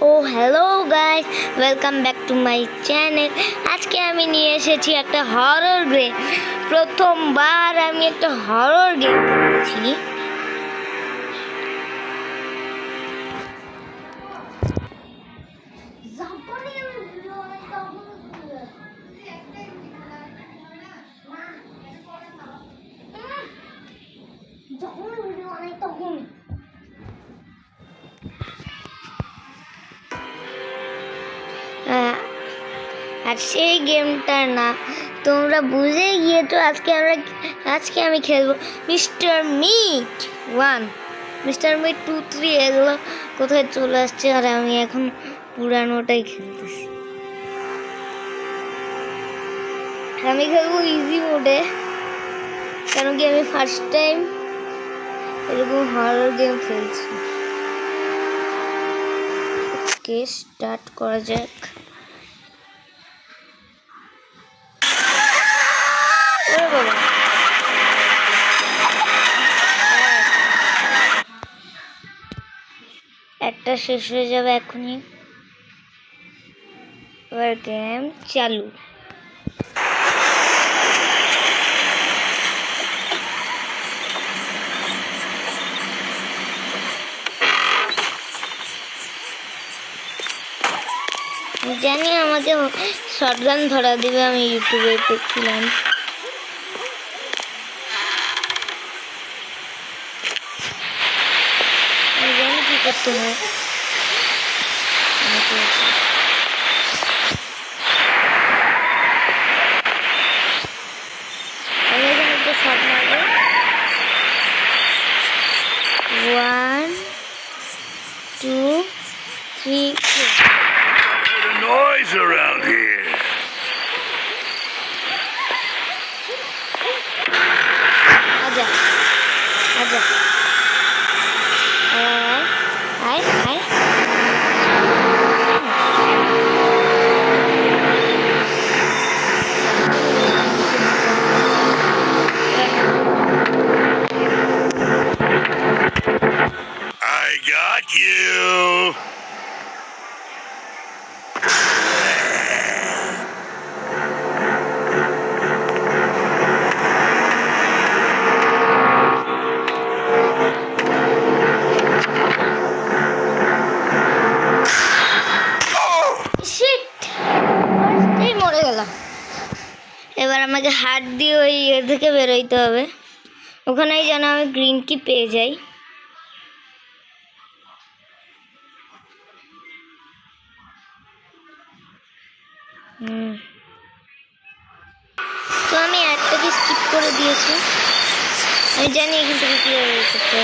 O hello guys, welcome back to my channel. আজকে আমি নিয়ে এসেছি একটা হরর গেম। প্রথমবার আমি একটা হরর গেম খেলছি। আর সেই গেমটার না তোমরা বুঝে গিয়েছো। আজকে আমি খেলবো মিস্টার মিট 1, মিস্টার মিট 2, 3 এগুলো কোথায় চলে আসছে, আর আমি এখন পুরানোটাই খেলতেছি। আমি খেলবো ইজি মোডে, কারণ কি আমি ফার্স্ট টাইম এরকম হরর গেম খেলছি। ওকে, স্টার্ট করা যাক। একটা শেষ হয়ে যাবে এখনই। এবার গেম চালু। জানি আমাকে শটগান ধরা দিবে, আমি ইউটিউবে দেখছিলাম। জানি কি করতে হয়। আমি এখানে একটা শট মারবো। 1, 2, 3, 4। Noise around here. आजा आजा आए आए। I got you. মরে গেলাম। এবার আমাকে হাত দিয়ে ওই থেকে বেরোইতে হবে। ওখানেই যেন আমি গ্রিন কি পেয়ে যাই। তো আমি একটাকে স্কিপ করে দিয়েছি। আমি জানি এখান থেকে কীভাবে করতে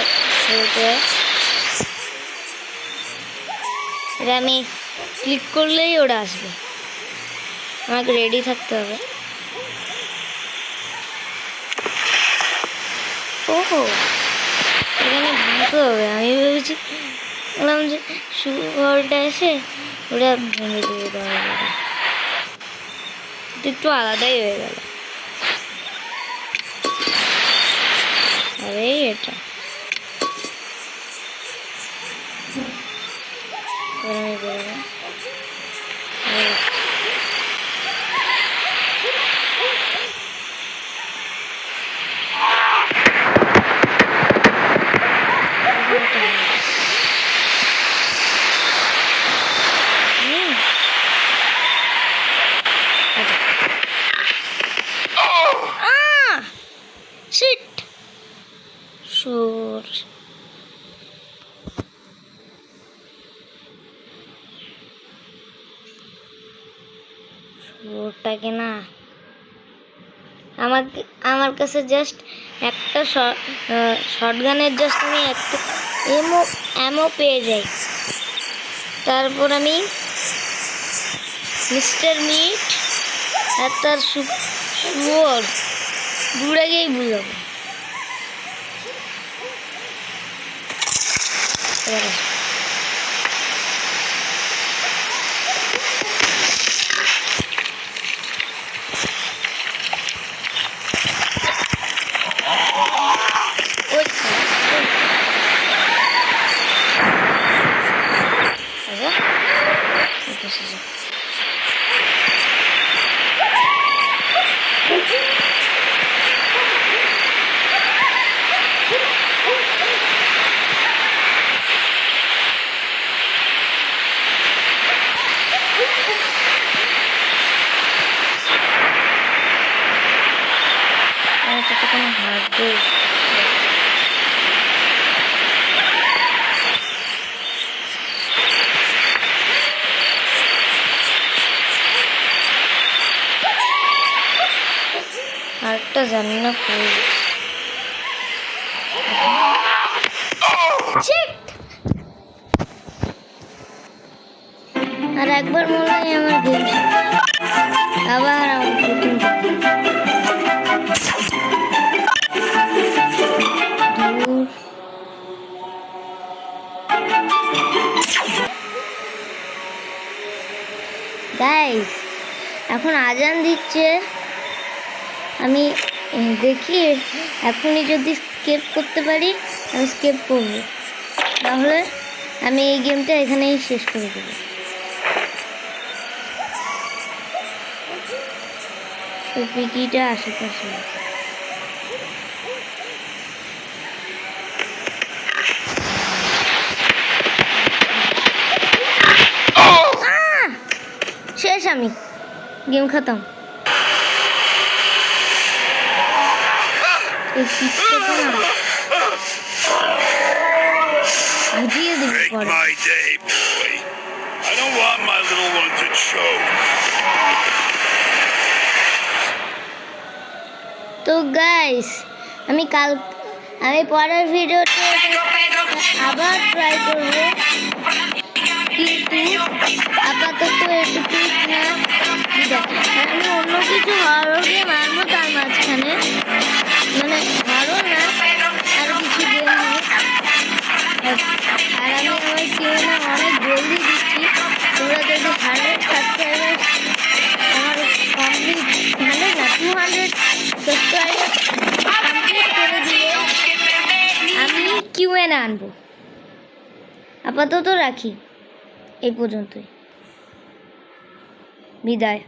এটা আমি ক্লিক করলেই ওটা আসবে। আমাকে রেডি থাকতে হবে। ওহো, এখানে ভাঙতে হবে। আমি ভেবেছি বললাম যে সুগলটা এসে ওটা ভেঙে দেবে, একটু আলাদাই হয়ে গেল। আরে এটা ওটাকে না আমার কাছে জাস্ট একটা শটগানের জাস্ট আমি একটা এমও পেয়ে যাই। তারপর আমি মিস্টার মিট আর তার শুয়োর দূরে গিয়েই বুঝাবো। এসেছে। ততক্ষণ হাঁটবে। আরেকটা জানি না কই। Shit! আর একবার মনে হয় আমার গেম আবার আমার প্রথম গাইস এখন আজান দিচ্ছে। আমি দেখি এখনই যদি স্কেপ করতে পারি আমি স্কেপ করব, তাহলে আমি এই গেমটা এখানেই শেষ করে দেবো। পিকিটা আশেপাশে শেষ, আমি গেম খতম। বুঝিয়ে দেবো Make পরে। my day, boy. I don't want my little one to choke. তো গাইস আমি পরের ভিডিওতে আবার ট্রাই করব, কিন্তু আপাতত এটুকুই না। আমি অন্য কিছু হরর গেম আনবো তার মাঝখানে, মানে হরর না আরো কিছু গেম হবে। আর আমি আমার কিউএনএ অনেক জলদি দিচ্ছি। তোমরা যদি 100 সাবস্ক্রাইবার আমার কমপ্লিট 100 না 200 সাবস্ক্রাইবার কমপ্লিট করে দিয়ে আমি কিউএনএ আনবো। আপাতত রাখি এই পর্যন্তই, বিদায়।